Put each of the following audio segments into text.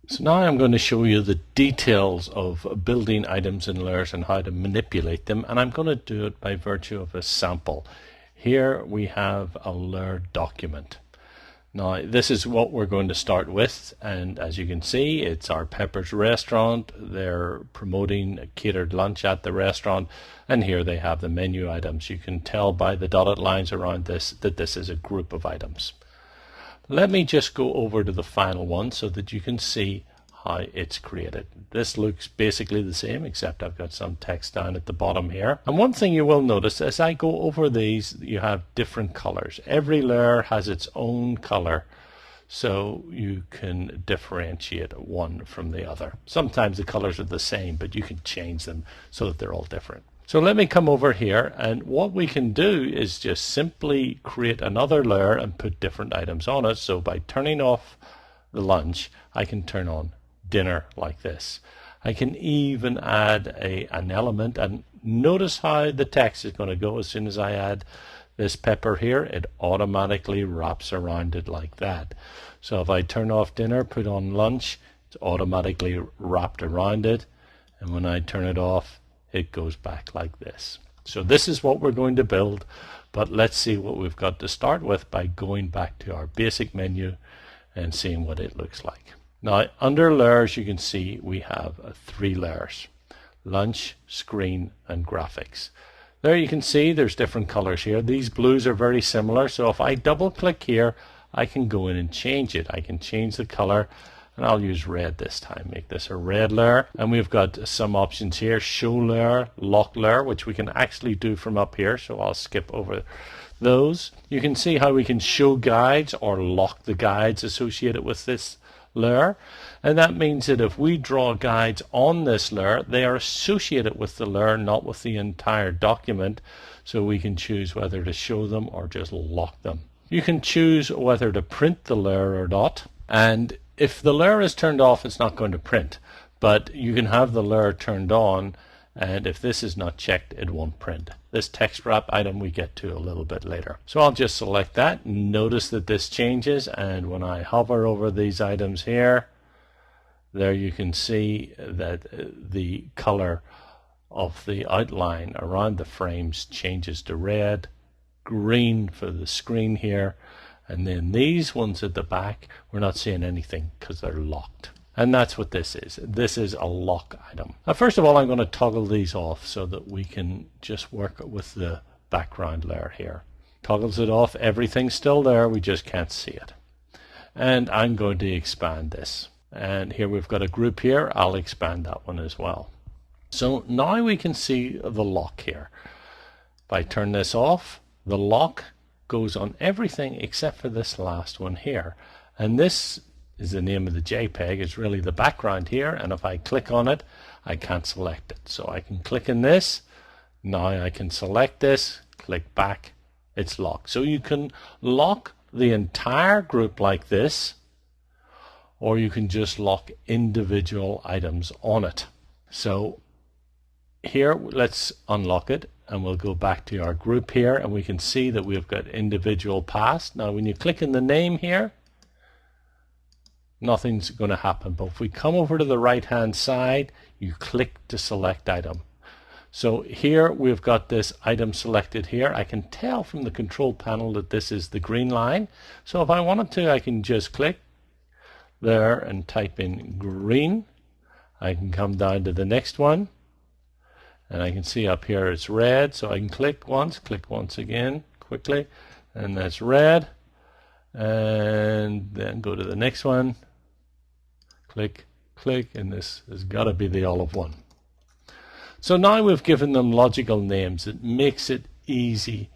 So now I'm going to show you the details of building items in layers and how to manipulate them, and I'm going to do it by virtue of a sample. Here we have a layer document. Now this is what we're going to start with, and as you can see, it's our Pepper's restaurant. They're promoting a catered lunch at the restaurant, and here they have the menu items. You can tell by the dotted lines around this that this is a group of items. Let me just go over to the final one so that you can see how it's created. This looks basically the same, except I've got some text down at the bottom here. And one thing you will notice as I go over these, you have different colors. Every layer has its own color, so you can differentiate one from the other. Sometimes the colors are the same, but you can change them so that they're all different. So let me come over here, and what we can do is just simply create another layer and put different items on it. So by turning off the lunch, I can turn on dinner like this. I can even add an element, and notice how the text is going to go. As soon as I add this pepper here, it automatically wraps around it like that. So if I turn off dinner, put on lunch, it's automatically wrapped around it, and when I turn it off, it goes back like this. So this is what we're going to build, but let's see what we've got to start with by going back to our basic menu and seeing what it looks like. Now under layers, you can see we have 3 layers: lunch, screen, and graphics. There you can see there's different colors here. These blues are very similar, so if I double click here, I can go in and change it. I can change the color, and I'll use red this time. Make this a red layer, and we've got some options here: show layer, lock layer, which we can actually do from up here, so I'll skip over those. You can see how we can show guides or lock the guides associated with this layer, and that means that if we draw guides on this layer, they are associated with the layer, not with the entire document, so we can choose whether to show them or just lock them. You can choose whether to print the layer or not, and if the layer is turned off, it's not going to print, but you can have the layer turned on, and if this is not checked, it won't print. This text wrap item we get to a little bit later. So I'll just select that. Notice that this changes, and when I hover over these items here, there you can see that the color of the outline around the frames changes to red, green for the screen here, and then these ones at the back, we're not seeing anything because they're locked. And that's what this is. This is a lock item. Now, first of all, I'm going to toggle these off so that we can just work with the background layer here. Toggles it off. Everything's still there. We just can't see it. And I'm going to expand this. And here we've got a group here. I'll expand that one as well. So now we can see the lock here. If I turn this off, the lock goes on everything except for this last one here, and this is the name of the JPEG. It's really the background here, and if I click on it, I can't select it. So I can click in this. Now I can select this, click back, it's locked. So you can lock the entire group like this, or you can just lock individual items on it. So here, let's unlock it, and we'll go back to our group here, and we can see that we've got individual paths. Now when you click in the name here, nothing's going to happen, but if we come over to the right hand side, you click to select item. So here we've got this item selected here. I can tell from the control panel that this is the green line, so if I wanted to, I can just click there and type in green. I can come down to the next one, and I can see up here it's red, so I can click once again quickly, and that's red, and then go to the next one, click, and this has got to be the olive one. So now we've given them logical names. It makes it easy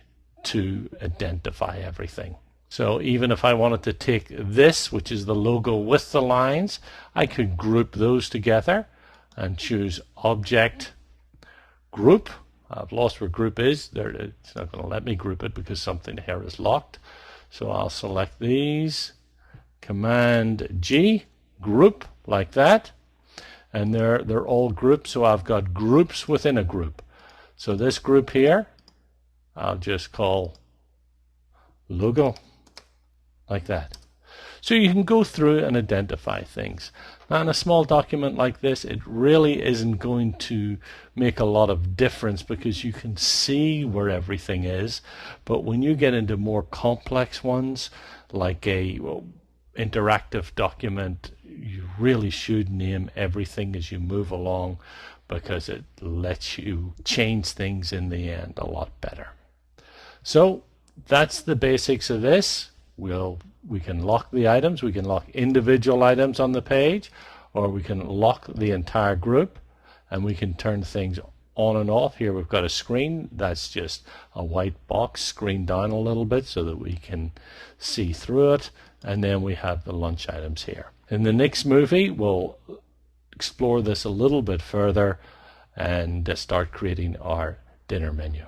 to identify everything. So even if I wanted to take this, which is the logo with the lines, I could group those together and choose Object, Group. I've lost where group is. There, it's not going to let me group it because something here is locked. So I'll select these, Command G, group, like that. And they're all grouped, so I've got groups within a group. So this group here, I'll just call logo, like that. So you can go through and identify things. Now in a small document like this, it really isn't going to make a lot of difference because you can see where everything is. But when you get into more complex ones, like a interactive document, you really should name everything as you move along, because it lets you change things in the end a lot better. So that's the basics of this. We can lock the items, we can lock individual items on the page, or we can lock the entire group, and we can turn things on and off. Here we've got a screen that's just a white box screened down a little bit so that we can see through it, and then we have the lunch items here. In the next movie we'll explore this a little bit further and start creating our dinner menu.